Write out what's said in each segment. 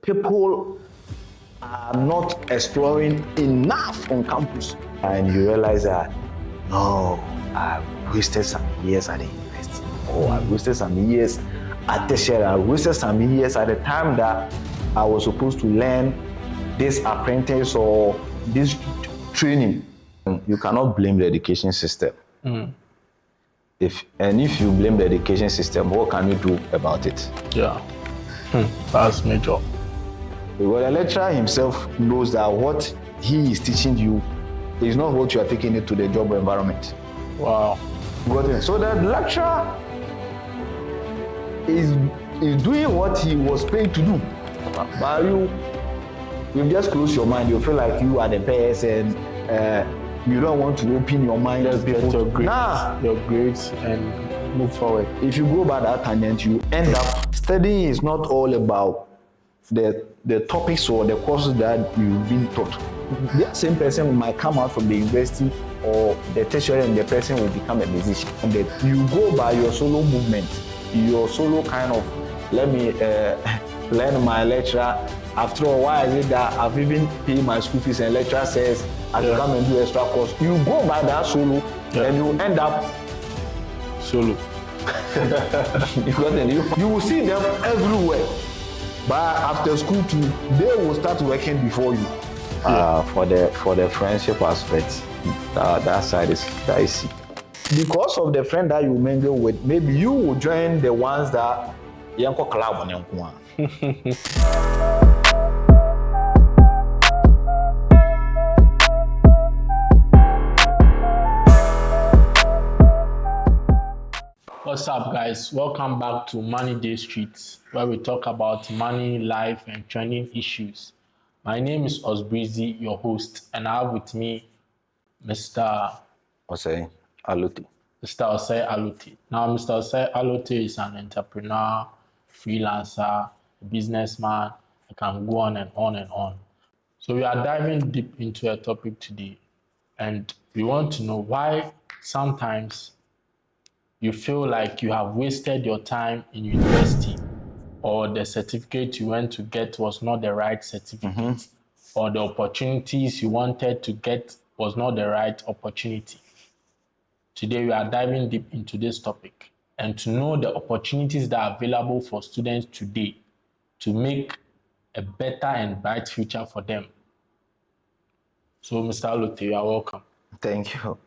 people are not exploring enough on campus. And you realize that, no, I've wasted some years at the university, or I've wasted some years at tertiary, I've wasted some years at the time that I was supposed to learn this apprentice or this training. You cannot blame the education system. If you blame the education system, what can you do about it? Yeah, that's major. Because the lecturer himself knows that what he is teaching you is not what you are taking it to the job environment. Wow. So the lecturer is doing what he was paid to do. But you just close your mind. You feel like you are the best, and you don't want to open your mind. Just get your grades and move forward. If you go by that tangent, you end up studying is not all about the topics or the courses that you've been taught. The same person might come out from the university or the tertiary, and the person will become a musician. And you go by your solo movement, your solo kind of, let me learn my lecturer. After all, why is it that I've even paid my school fees and lecturer says I should come and do extra course? You go by that solo and you end up solo. Because you will see them everywhere. But after school too, they will start working before you. For the friendship aspect, that side is dicey. Because of the friend that you mingle with, maybe you will join the ones that yanko club on. What's up, guys? Welcome back to Money Day Streets, where we talk about money, life, and trending issues. My name is Osbreezy, your host, and I have with me Mr. Osei Aluti. Mr. Osei Aluti. Now, Mr. Osei Aluti is an entrepreneur, freelancer, a businessman. I can go on and on and on. So we are diving deep into a topic today, and we want to know why sometimes you feel like you have wasted your time in university, or the certificate you went to get was not the right certificate, or the opportunities you wanted to get was not the right opportunity. Today, we are diving deep into this topic and to know the opportunities that are available for students today to make a better and bright future for them. So, Mr. Aluti, you are welcome. Thank you.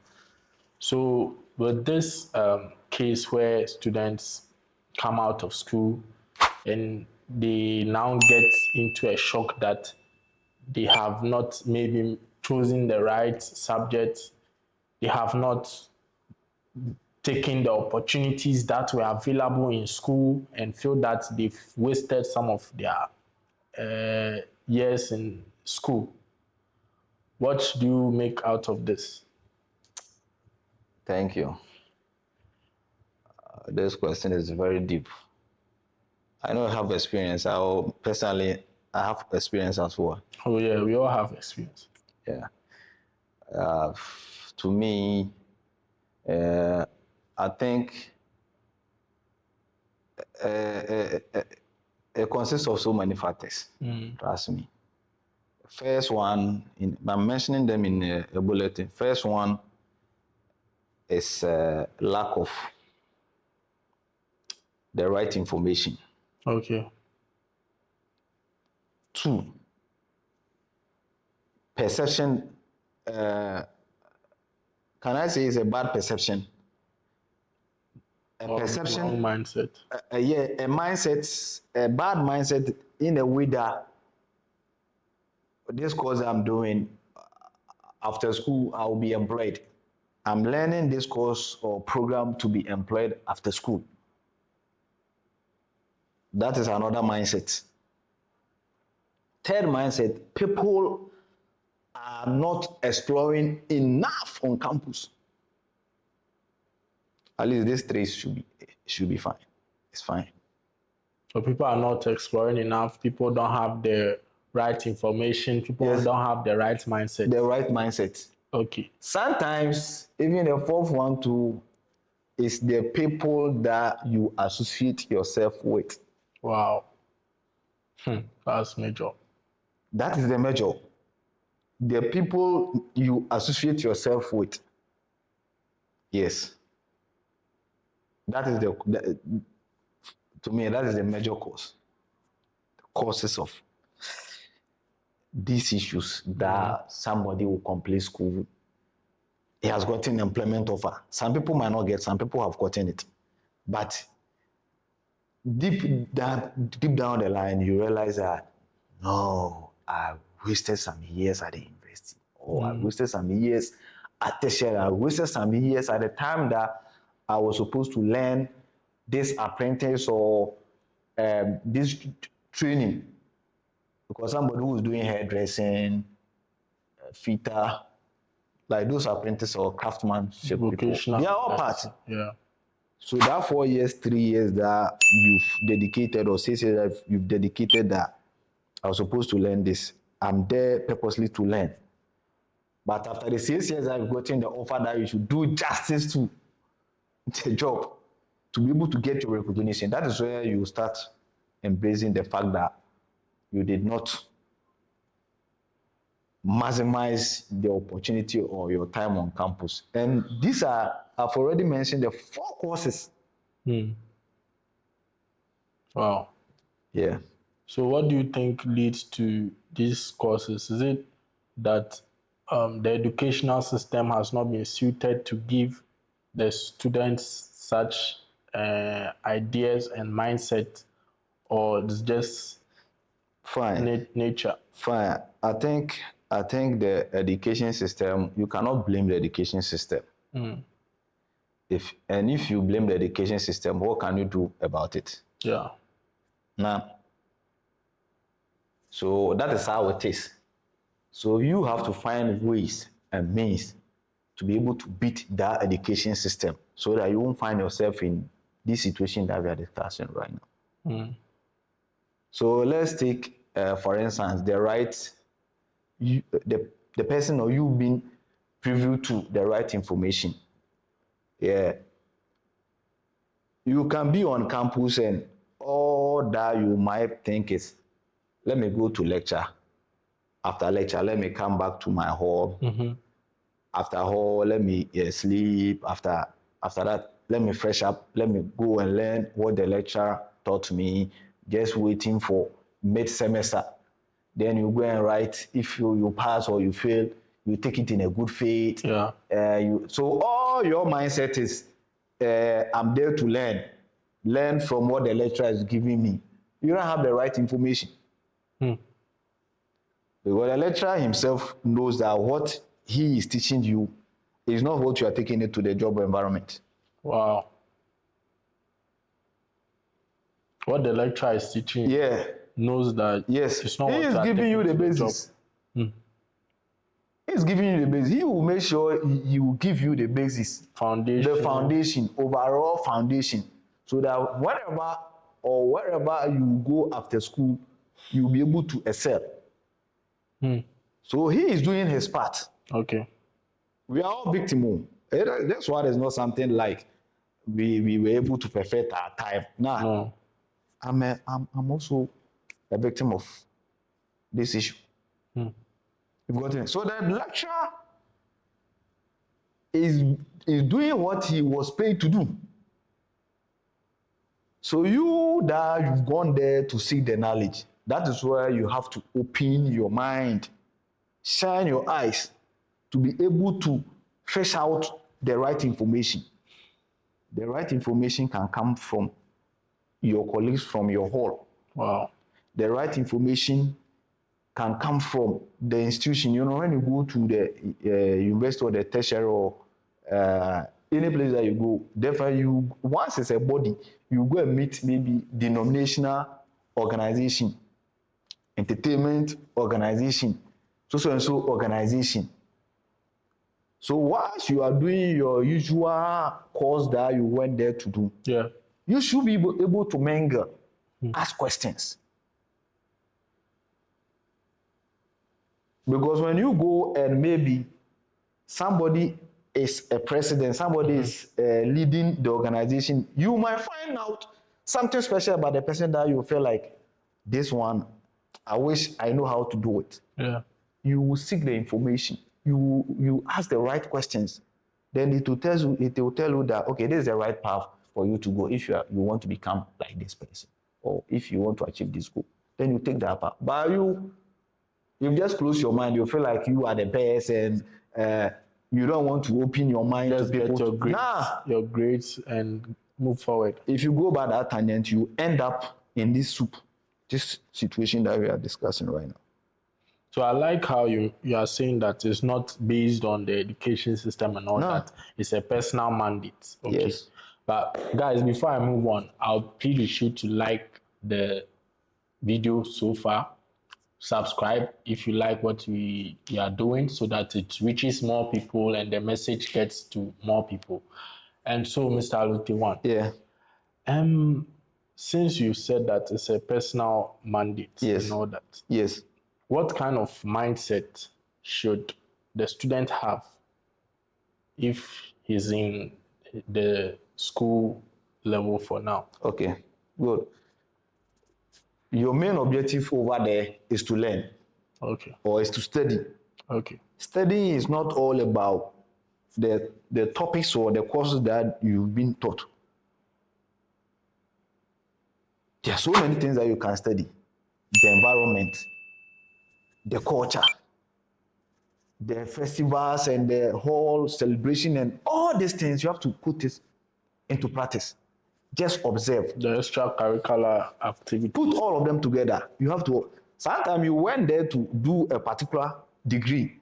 So, with this case where students come out of school and they now get into a shock that they have not maybe chosen the right subject, they have not taken the opportunities that were available in school, and feel that they've wasted some of their years in school. What do you make out of this? Thank you. This question is very deep. I know I have experience. I have experience as well. Oh yeah, we all have experience. Yeah. To me, I think it consists of so many factors. Trust me. First one, I'm mentioning them in a bulletin. First one is lack of the right information. Okay. 2, perception. Can I say it's a bad perception? Perception. Wrong mindset. A bad mindset in a way that this course I'm doing after school, I'll be employed. I'm learning this course or program to be employed after school. That is another mindset. Third mindset, people are not exploring enough on campus. At least these 3 should be fine. It's fine. So people are not exploring enough. People don't have the right information. People don't have the right mindset. The right mindset. Okay. Sometimes even the fourth one too is the people that you associate yourself with. Wow. That's major. That is the major. The people you associate yourself with. Yes. That is to me, that is the major cause. The causes of these issues that somebody will complete school. He has gotten employment offer. Some people might not get, some people have gotten it. But deep down the line, you realize that no, I wasted some years at the university, or I wasted some years at tertiary. I wasted some years at the time that I was supposed to learn this apprentice or this training. Because somebody who is doing hairdressing, fitter, like those apprentices or craftsmanship people, Vocational. they are all part. Yeah. So that 4 years, 3 years that you've dedicated, or 6 years that you've dedicated, that I was supposed to learn this, I'm there purposely to learn. But after the 6 years, I've gotten the offer that you should do justice to the job to be able to get your recognition. That is where you start embracing the fact that you did not maximize the opportunity or your time on campus. And these are, I've already mentioned, the 4 courses. Wow. Yeah. So what do you think leads to these courses? Is it that the educational system has not been suited to give the students such ideas and mindset, or it's just Fine. nature? Fine. I think the education system, you cannot blame the education system. If you blame the education system, what can you do about it? Yeah. Now, so that is how it is. So you have to find ways and means to be able to beat that education system so that you won't find yourself in this situation that we are discussing right now. So let's take, for instance, the person or you being privy to the right information. Yeah. You can be on campus and all that you might think is, let me go to lecture. After lecture, let me come back to my hall. After hall, let me sleep. After that, let me fresh up. Let me go and learn what the lecturer taught me. Just waiting for mid-semester. Then you go and write. If you pass or you fail, you take it in a good faith. Yeah. So all your mindset is, I'm there to learn from what the lecturer is giving me. You don't have the right information. Because the lecturer himself knows that what he is teaching you is not what you are taking it to the job environment. Wow. What the lecturer is teaching knows that it's not he what is you are giving you the taking to basis. He's giving you the basis. He will make sure he will give you the basis. Foundation. The foundation, overall foundation. So that wherever you go after school, you'll be able to excel. So he is doing his part. Okay. We are all victims. That's why there's not something like we were able to perfect our time. Nah, No. I'm also a victim of this issue. You've got it. So the lecturer is doing what he was paid to do. So you've gone there to seek the knowledge. That is where you have to open your mind, shine your eyes to be able to fish out the right information. The right information can come from your colleagues from your hall. Wow. The right information can come from the institution. You know, when you go to the university or the tertiary or any place that you go, therefore once it's a body, you go and meet maybe denominational organization, entertainment organization, so and so organization. So once you are doing your usual course that you went there to do, you should be able to mingle, ask questions. Because when you go and maybe somebody is a president, somebody is leading the organization, you might find out something special about the person that you feel like, this one, I wish I know how to do it. Yeah. You will seek the information. You ask the right questions. Then it will tell you that okay, this is the right path for you to go if you want to become like this person, or if you want to achieve this goal. Then you take that path. But you just close your mind. You feel like you are the best, and you don't want to open your mind Just to people. get your grades and move forward. If you go by that tangent, you end up in this situation that we are discussing right now. So I like how you are saying that it's not based on the education system and all that. It's a personal mandate. Okay. Yes. But guys, before I move on, I'll plead with you to like the video so far. Subscribe if you like what we are doing so that it reaches more people and the message gets to more people. And so, Mr. Alute, Yeah. Since you said that it's a personal mandate Yes. and all that, Yes. what kind of mindset should the student have if he's in the school level for now? Okay. Good. Your main objective over there is to learn. Okay. Or is to study. Okay. Studying is not all about the topics or the courses that you've been taught. There are so many things that you can study. The environment, the culture, the festivals and the whole celebration and all these things, you have to put this into practice. Just observe. The extracurricular activity. Put all of them together. You have to. Sometimes you went there to do a particular degree,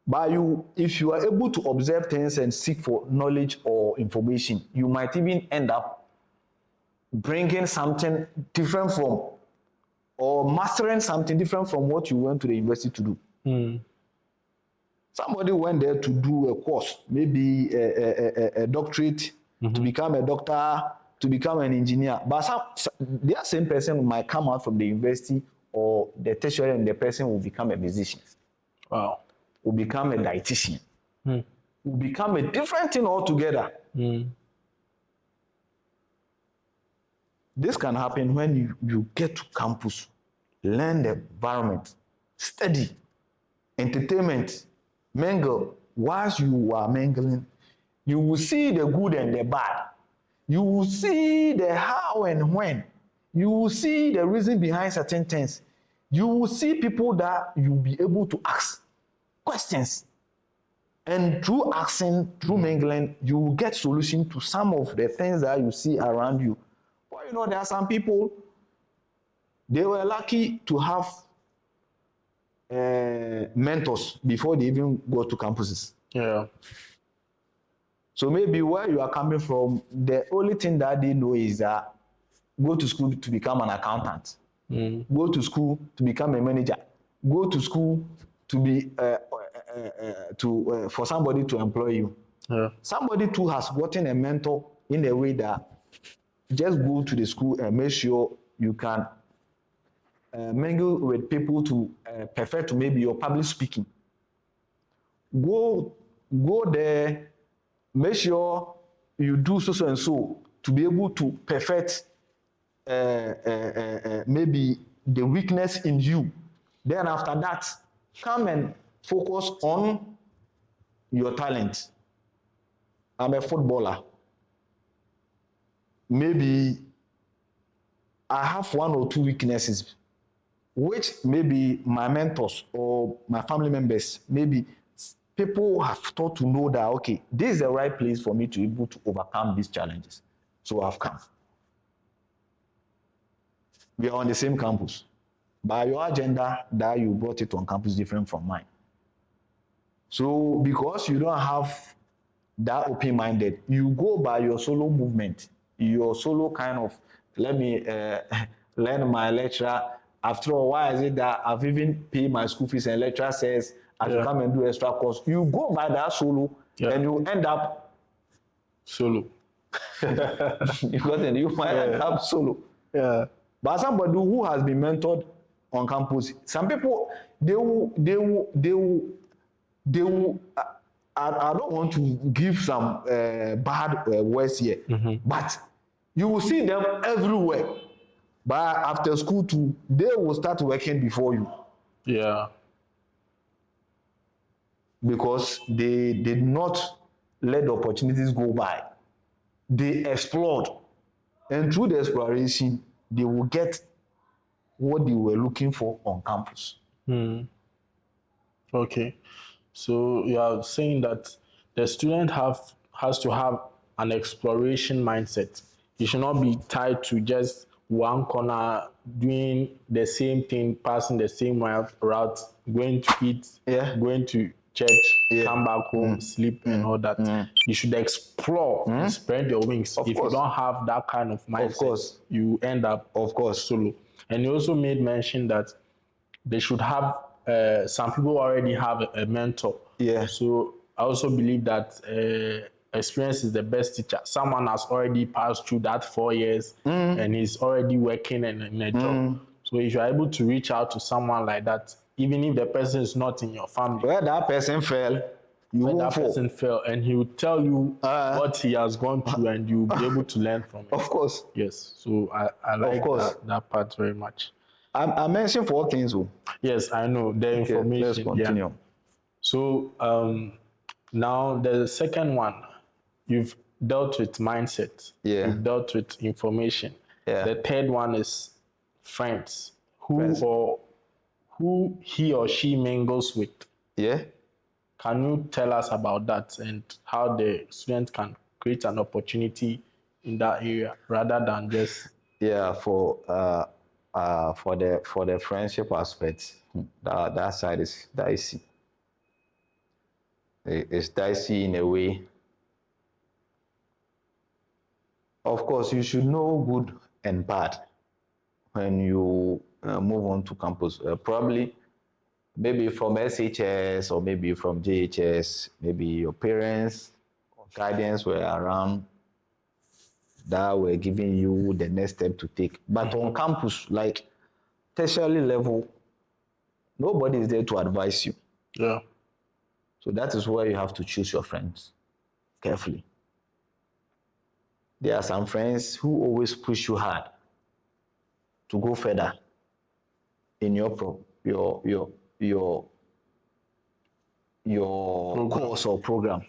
but if you are able to observe things and seek for knowledge or information, you might even end up bringing something different from, or mastering something different from what you went to the university to do. Somebody went there to do a course, maybe a doctorate, to become a doctor, to become an engineer. But the same person might come out from the university or the tertiary, and the person will become a musician. Wow. Will become a dietitian. Will become a different thing altogether. This can happen when you get to campus, learn the environment, study, entertainment, mingle. Whilst you are mingling, you will see the good and the bad. You will see the how and when. You will see the reason behind certain things. You will see people that you'll be able to ask questions. And through asking, through mingling, you will get solution to some of the things that you see around you. But there are some people, they were lucky to have mentors before they even go to campuses. Yeah. So maybe where you are coming from, the only thing that they know is that go to school to become an accountant, go to school to become a manager, go to school to be for somebody to employ you. Yeah. Somebody too has gotten a mentor in a way that just go to the school and make sure you can mingle with people to perfect maybe your public speaking. Go there, make sure you do so and so to be able to perfect maybe the weakness in you. Then after that, come and focus on your talent. I'm a footballer. Maybe I have one or two weaknesses, which maybe my mentors or my family members, maybe people have taught to know that, okay, this is the right place for me to be able to overcome these challenges. So I've come. We are on the same campus, but your agenda that you brought it on campus is different from mine. So because you don't have that open-minded, you go by your solo movement, your solo kind of, let me learn my lecturer. After all, why is it that I've even paid my school fees and lecturer says I should come and do extra course? You go by that solo and you end up solo. You might end up solo. Yeah. But somebody who has been mentored on campus, some people, they will I don't want to give some bad words here, but you will see them everywhere. But after school too, they will start working before you Yeah. because they did not let the opportunities go by. They explored. And through the exploration, they will get what they were looking for on campus. Okay. So you are saying that the student has to have an exploration mindset. He should not be tied to just one corner, doing the same thing, passing the same route, going to eat, Yeah. going to church, Yeah. come back home, sleep, and all that. You should explore and spread your wings. Of If you course. don't have that kind of mindset, course. you end up Of course. solo. And you also made mention that they should have some people already have a mentor. Yeah. So I also believe that experience is the best teacher. Someone has already passed through that 4 years and he's already working in a job. So if you're able to reach out to someone like that, even if the person is not in your family, Where that person fell, you when won't that fall. person fell, and he will tell you what he has gone through, and you'll be able to learn from it. Of course. Yes. So I like course. that part very much. I mentioned 4 things. Oh. Yes, I know the Okay, information. let's continue. Yeah. So now the second one, you've dealt with mindset. Yeah. You've dealt with information. Yeah. The third one is friends. Friends. Who he or she mingles with. Yeah. Can you tell us about that and how the student can create an opportunity in that area rather than just Yeah. For the friendship aspect, that side is dicey. It's dicey in a way. Of course, you should know good and bad when you move on to campus. Probably, maybe from SHS or maybe from JHS, maybe your parents or guardians were around that were giving you the next step to take. But on campus, like tertiary level, nobody is there to advise you. yeah. So that is where you have to choose your friends carefully. There are some friends who always push you hard to go further in your course or program.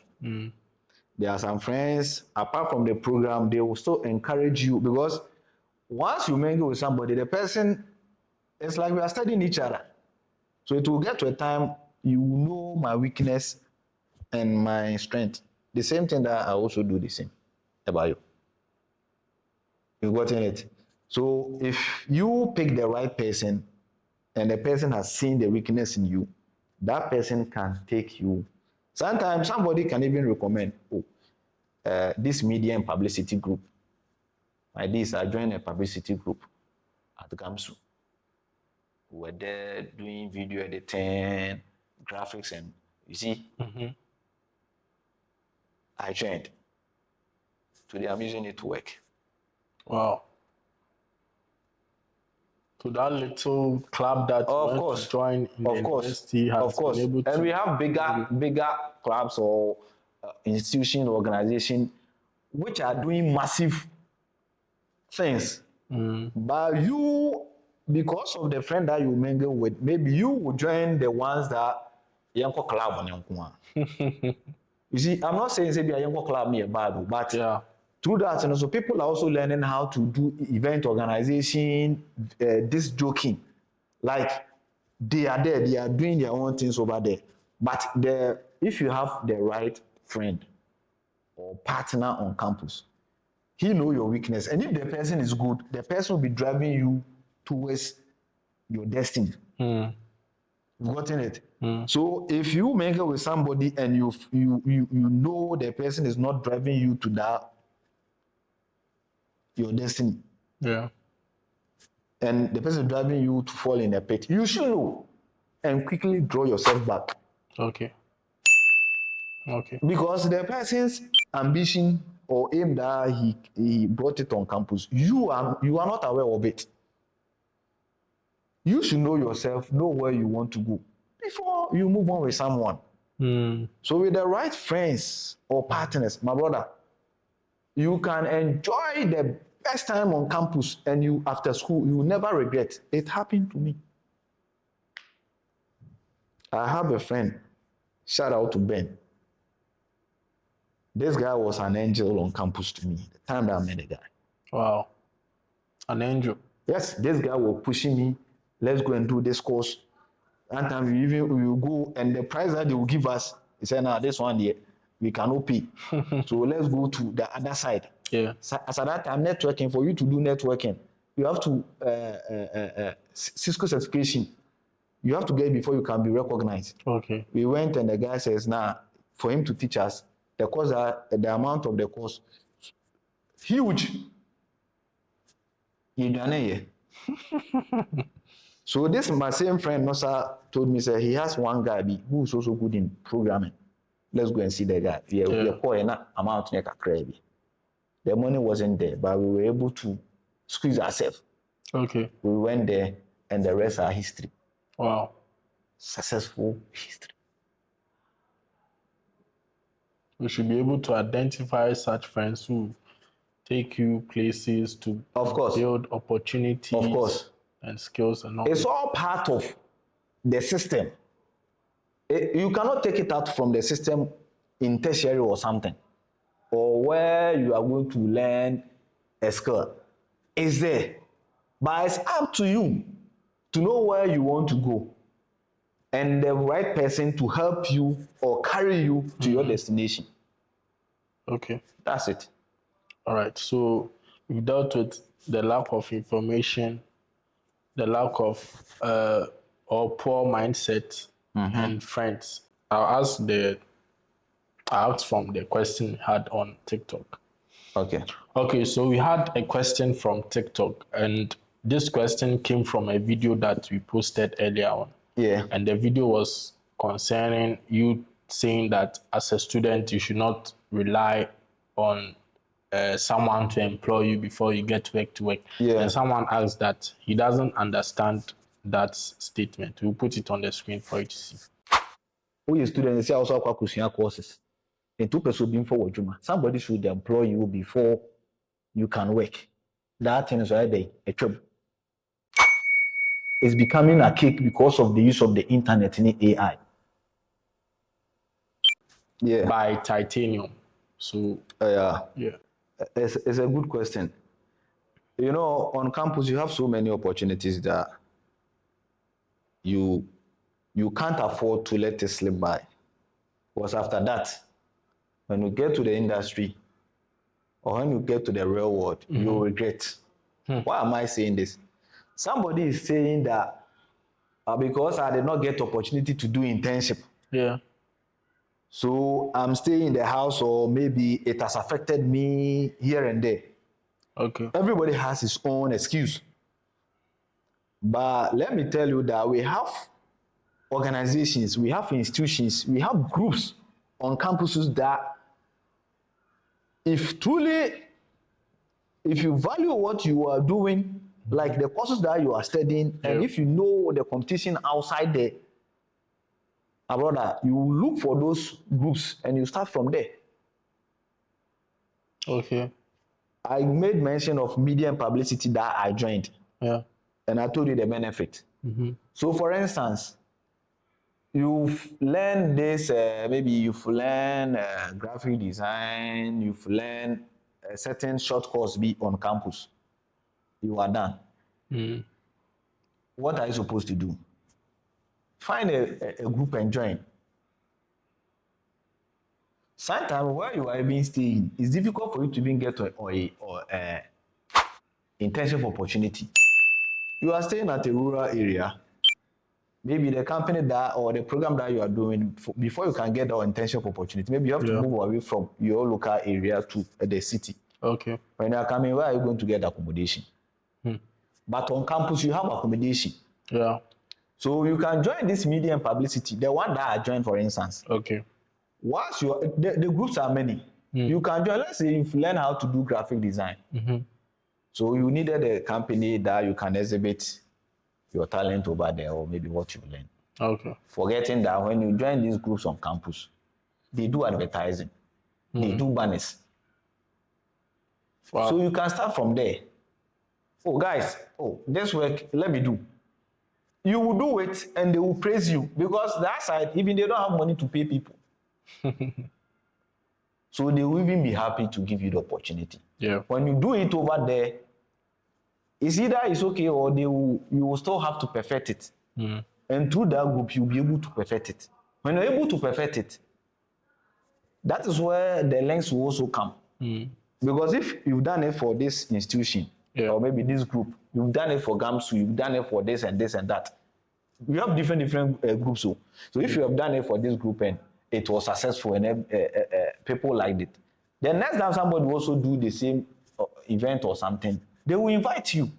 There are some friends, apart from the program, they will still encourage you because once you mingle with somebody, the person, it's like we are studying each other. So it will get to a time you know my weakness and my strength. The same thing that I also do the same about you. You gotten it? So if you pick the right person and the person has seen the weakness in you, that person can take you. Sometimes somebody can even recommend, this media and publicity group. Like this, I joined a publicity group at Gamsu. We were there doing video editing, graphics, and you see, I joined. Today I'm using it to work. Wow. So that little club that you went to join in the university has been able to... And we have bigger clubs or institutions, organizations, which are doing massive things. But you, because of the friend that you mingle with, maybe you will join the ones that yanko club on yanko. You see, I'm not saying say be a yanko club me a bad, but Yeah. through that, and so people are also learning how to do event organization, this joking. Like they are there, they are doing their own things over there. But if you have the right friend or partner on campus, he know your weakness. And if the person is good, the person will be driving you towards your destiny. You've gotten it. So if you mingle with somebody and you know the person is not driving you to that your destiny, Yeah. and the person driving you to fall in a pit, you should know and quickly draw yourself back. Okay. Because the person's ambition or aim that he brought it on campus, you are not aware of it. You should know yourself, know where you want to go before you move on with someone. So with the right friends or partners, my brother, you can enjoy first time on campus and you after school, you will never regret. It happened to me. I have a friend, shout out to Ben. This guy was an angel on campus to me, the time that I met the guy. Wow. An angel. Yes, this guy was pushing me, let's go and do this course. That time we will go and the price that they will give us, he said, nah, this one here, we cannot pay. So let's go to the other side. Yeah. So, as at that time, networking, for you to do networking, you have to, Cisco certification, you have to get it before you can be recognized. Okay. We went and the guy says, nah, for him to teach us, the course, the amount of the course, huge. You done it. So this my same friend Nosa told me, say he has one guy who is also good in programming. Let's go and see the guy. Amount crazy. The money wasn't there, but we were able to squeeze ourselves. Okay. We went there and the rest are history. Wow. Successful history. We should be able to identify such friends who take you places to Of course. build opportunities Of course. and skills and all. It's all part of the system. You cannot take it out from the system in tertiary or something, or where you are going to learn a skill. It's there. But it's up to you to know where you want to go and the right person to help you or carry you to your destination. Okay. That's it. All right. So we've dealt with the lack of information, the lack of or poor mindset and friends. I'll ask from the question we had on TikTok. Okay. Okay, so we had a question from TikTok, and this question came from a video that we posted earlier on. Yeah. And the video was concerning you saying that as a student, you should not rely on someone to employ you before you get to work. Yeah. And someone asked that he doesn't understand that statement. We'll put it on the screen for you to see. Who is students say also courses. In 2 person being forward, somebody should employ you before you can work. That thing is already a trouble. It's becoming a cake because of the use of the internet and AI. Yeah. By titanium. So yeah. It's a good question. You know, on campus you have so many opportunities that you can't afford to let it slip by. Because after that, when you get to the industry or when you get to the real world, you'll regret. Why am I saying this? Somebody is saying that because I did not get opportunity to do internship. Yeah. So I'm staying in the house, or maybe it has affected me here and there. Okay. Everybody has his own excuse. But let me tell you that we have organizations, we have institutions, we have groups on campuses that if you value what you are doing, like the courses that you are studying, and if you know the competition outside there, brother, you look for those groups and you start from there. Okay. I made mention of media and publicity that I joined. Yeah. And I told you the benefit. So for instance, you've learned this, maybe you've learned graphic design, you've learned a certain short course be on campus. You are done. What are you supposed to do? Find a group and join. Sometimes where you are even staying, it's difficult for you to even get a internship opportunity. You are staying at a rural area. Maybe the company that or the program that you are doing, before you can get that internship opportunity, maybe you have to move away from your local area to the city. Okay. When you are coming, where are you going to get accommodation? But on campus, you have accommodation. Yeah. So you can join this media and publicity, the one that I joined, for instance. Okay. Once the groups are many, you can join. Let's say you've learned how to do graphic design. So you needed a company that you can exhibit your talent over there, or maybe what you learn. Okay. Forgetting that when you join these groups on campus, they do advertising, they do banners. Wow. So you can start from there. Oh, guys, this work, let me do. You will do it and they will praise you because that side, even they don't have money to pay people. So they will even be happy to give you the opportunity. Yeah. When you do it over there, it's either it's okay or you will still have to perfect it. And through that group, you'll be able to perfect it. When you're able to perfect it, that is where the lengths will also come. Because if you've done it for this institution, or maybe this group, you've done it for GAMSU, you've done it for this and this and that. You have different groups. So if you have done it for this group and it was successful and people liked it, the next time somebody will also do the same event or something, they will invite you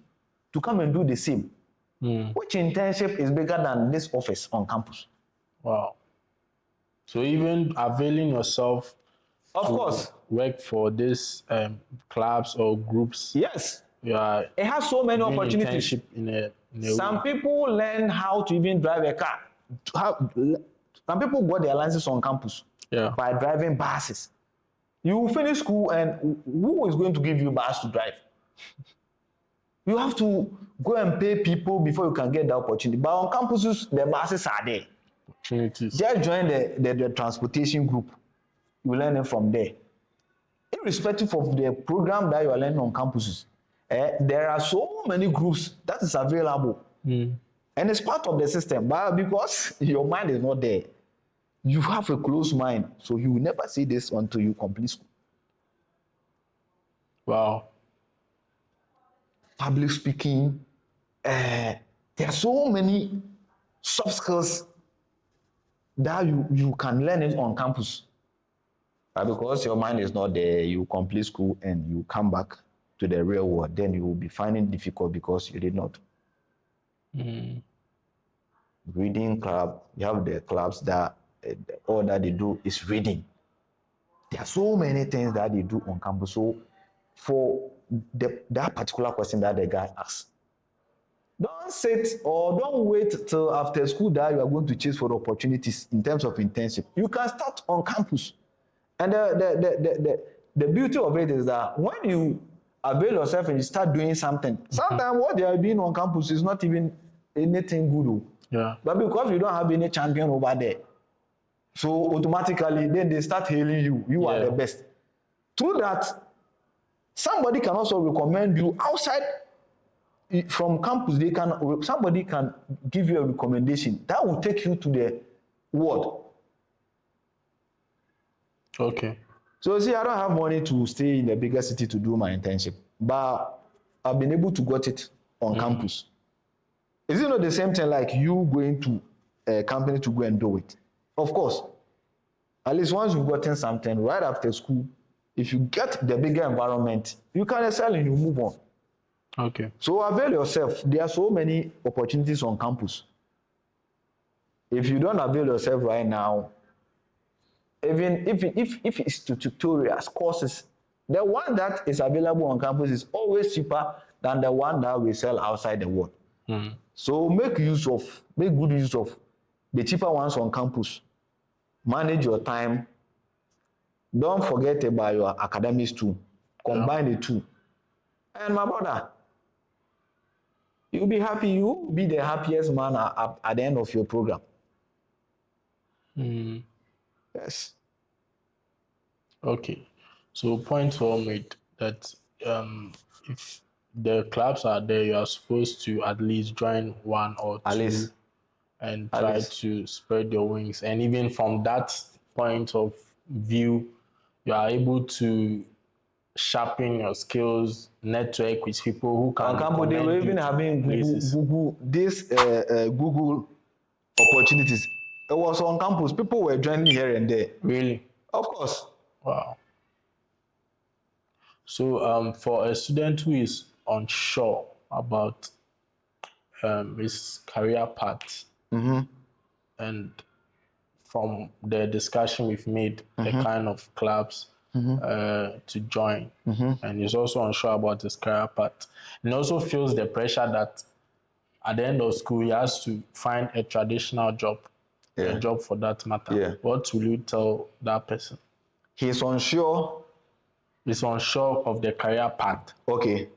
to come and do the same. Which internship is bigger than this office on campus? Wow. So even availing yourself Of course. work for these clubs or groups. Yes. Yeah. It has so many Doing opportunities. internship in a Some way. people learn how to even drive a car. Some people got their licenses on campus by driving buses. You finish school and who is going to give you bus to drive? You have to go and pay people before you can get the opportunity. But on campuses, the buses are there. Opportunities. Just join the transportation group. You learn it from there. Irrespective of the program that you are learning on campuses, there are so many groups that is available. And it's part of the system. But because your mind is not there, you have a closed mind. So you will never see this until you complete school. Wow. Public speaking, there are so many soft skills that you can learn it on campus. But because your mind is not there, you complete school and you come back to the real world, then you will be finding it difficult because you did not. Reading club, you have the clubs that all that they do is reading. There are so many things that they do on campus. So for that particular question that the guy asked, don't sit or don't wait till after school that you are going to chase for the opportunities in terms of internship. You can start on campus. And the beauty of it is that when you avail yourself and you start doing something, sometimes what they are doing on campus is not even anything good. Yeah. But because you don't have any champion over there, so automatically then they start hailing you. You are the best. Through that, somebody can also recommend you outside from campus. Somebody can give you a recommendation that will take you to the world. Okay. So see, I don't have money to stay in the bigger city to do my internship, but I've been able to get it on campus. Is it not the same thing like you going to a company to go and do it? Of course. At least once you've gotten something right after school, if you get the bigger environment, you can excel and you move on. Okay. So avail yourself. There are so many opportunities on campus. If you don't avail yourself right now, even if it's tutorials, courses, the one that is available on campus is always cheaper than the one that we sell outside the world. So make good use of the cheaper ones on campus. Manage your time. Don't forget about your academics too. Combine the two. And my brother, you'll be happy. You'll be the happiest man at the end of your program. Yes. Okay. So point well made that if the clubs are there, you are supposed to at least join one or two and try to spread your wings. And even from that point of view, you are able to sharpen your skills, network with people who can. On campus, they were even having Google opportunities. It was on campus. People were joining here and there. Really? Of course. Wow. So for a student who is unsure about his career path, and from the discussion we've made, the kind of clubs to join, and he's also unsure about his career path, and also feels the pressure that at the end of school he has to find a traditional job, a job for that matter. What will you tell that person? He's unsure is unsure of the career path. Okay.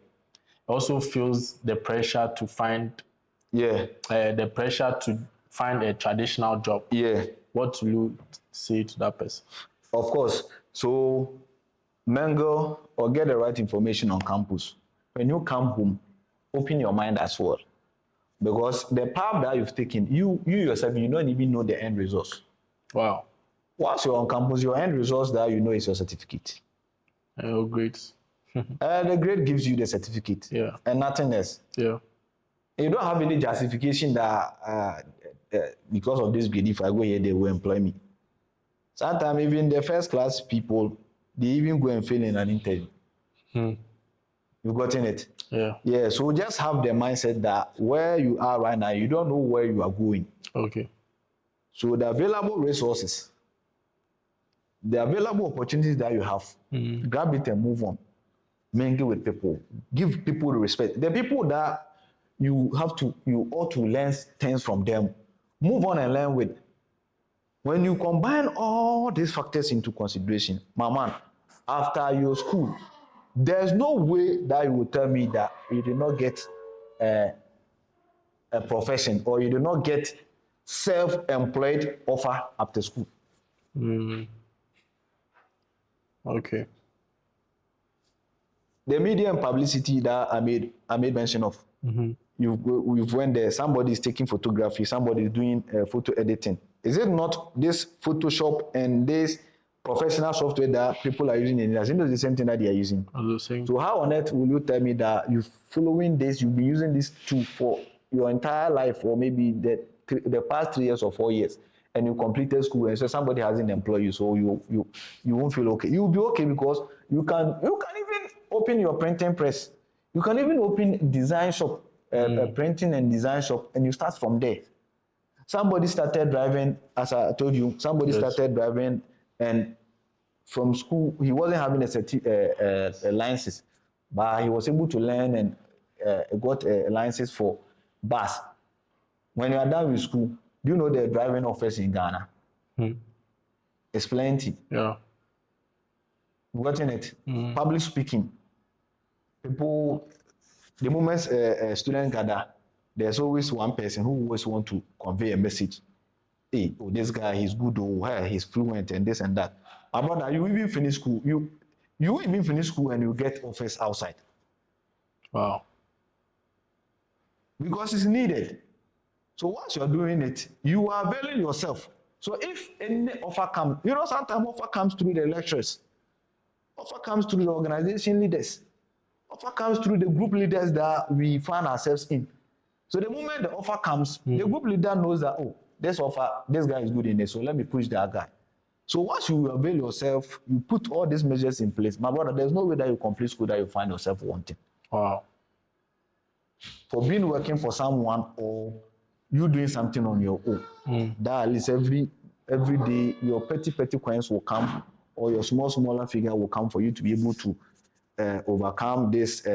Also feels the pressure to find Yeah. a traditional job. Yeah. What will you say to that person? Of course. So mingle or get the right information on campus. When you come home, open your mind as well. Because the path that you've taken, you yourself, you don't even know the end results. Wow. Once you're on campus, your end results that you know is your certificate. Oh, great. The grade gives you the certificate. Yeah. And nothing else. Yeah. You don't have any justification that because of this grade, if I go here, they will employ me. Sometimes even the first class people, they even go and fail in an interview. You've gotten it? Yeah. Yeah, so just have the mindset that where you are right now, you don't know where you are going. Okay. So the available resources, the available opportunities that you have, grab it and move on. Mingle with people. Give people the respect. The people that you ought to learn things from them. Move on and learn with. When you combine all these factors into consideration, my man, after your school, there's no way that you will tell me that you did not get a profession or you did not get self-employed offer after school. Okay. The media and publicity that I made mention of. You've went there, somebody is taking photography, somebody is doing photo editing. Is it not this Photoshop and this professional software that people are using in India? It's the same thing that they are using. The same. So how on earth will you tell me that you're following this, you'll be using this tool for your entire life or maybe the past 3 years or 4 years, and you completed school and so somebody hasn't employed you, so you won't feel okay. You'll be okay because you can even open your printing press. You can even open design shop, printing and design shop, and you start from there. Somebody started driving, as I told you, started driving, and from school, he wasn't having a license, but he was able to learn and got a license for bus. When you are done with school, do you know the driving offers in Ghana? It's plenty. Yeah. You've gotten it? Public speaking. People, the moment a student gather, there's always one person who always want to convey a message. Hey, oh, this guy, he's good, oh, hey, he's fluent and this and that. My brother, you even finish school, you even finish school and you get offers outside. Wow. Because it's needed. So once you're doing it, you are availing yourself. So if any offer comes, sometimes offer comes through the lecturers, offer comes through the organization leaders, offer comes through the group leaders that we find ourselves in. So the moment the offer comes, the group leader knows that, oh, this guy is good in it, so let me push that guy. So once you avail yourself, you put all these measures in place, my brother, there's no way that you complete school that you find yourself wanting. Wow. For being working for someone or you doing something on your own, that at least every day your petty coins will come or your smaller figure will come for you to be able to overcome this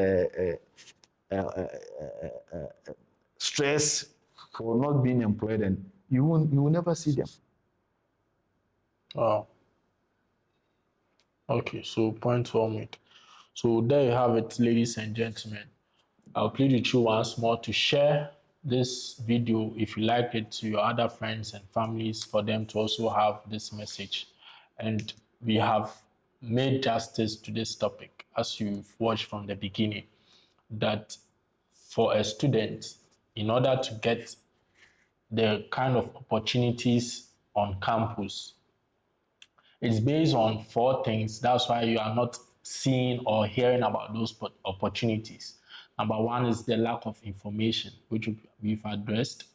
stress for not being employed, and you will never see them. Wow. Okay, so point well made. So there you have it, ladies and gentlemen. I'll plead with you once more to share this video if you like it to your other friends and families for them to also have this message. And we have made justice to this topic as you've watched from the beginning, that for a student, in order to get the kind of opportunities on campus, it's based on 4 things. That's why you are not seeing or hearing about those opportunities. Number 1 is the lack of information, which we've addressed.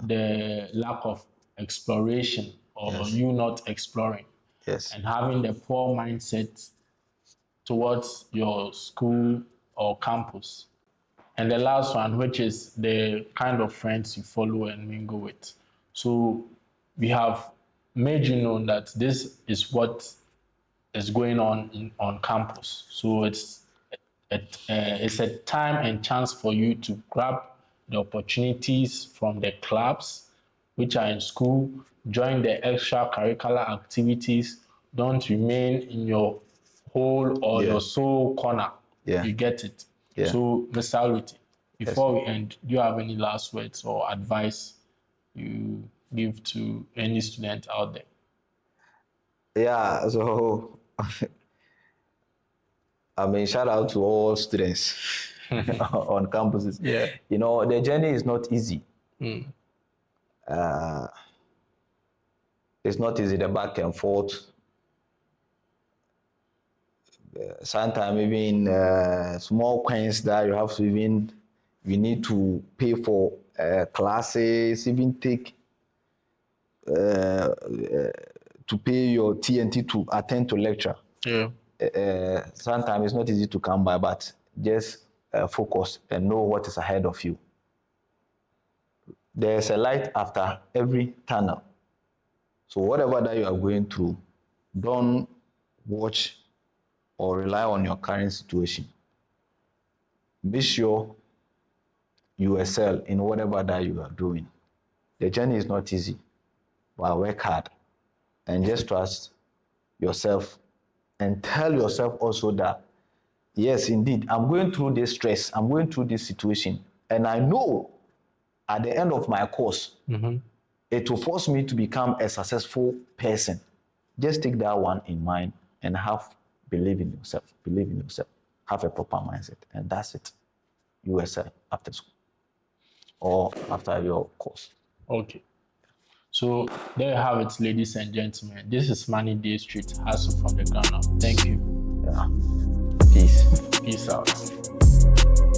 The lack of exploration or you not exploring. Yes. And having the poor mindset towards your school or campus. And the last one, which is the kind of friends you follow and mingle with. So we have made you know that this is what is going on campus. So it's a time and chance for you to grab the opportunities from the clubs which are in school, join the extracurricular activities. Don't remain in your hole or Yeah. your sole corner. Yeah. You get it. Yeah. So, Mr. Aluti, before we end, do you have any last words or advice you give to any student out there? Yeah, so I mean, shout out to all students on campuses. Yeah. You know, the journey is not easy. Mm. It's not easy, the back and forth. Sometimes even small coins that you have to even, you need to pay for classes, even take to pay your TNT to attend to lecture. Yeah. Sometimes it's not easy to come by, but just focus and know what is ahead of you. There's a light after every tunnel. So whatever that you are going through, don't watch or rely on your current situation. Be sure you excel in whatever that you are doing. The journey is not easy, but work hard and just trust yourself and tell yourself also that, yes, indeed, I'm going through this stress, I'm going through this situation, and I know at the end of my course, it will force me to become a successful person. Just take that one in mind and believe in yourself, have a proper mindset, and that's it. You excel after school or after your course. Okay. So there you have it, ladies and gentlemen. This is Money Day Street Hustle from the ground up. Thank you. Yeah. Peace. Peace out.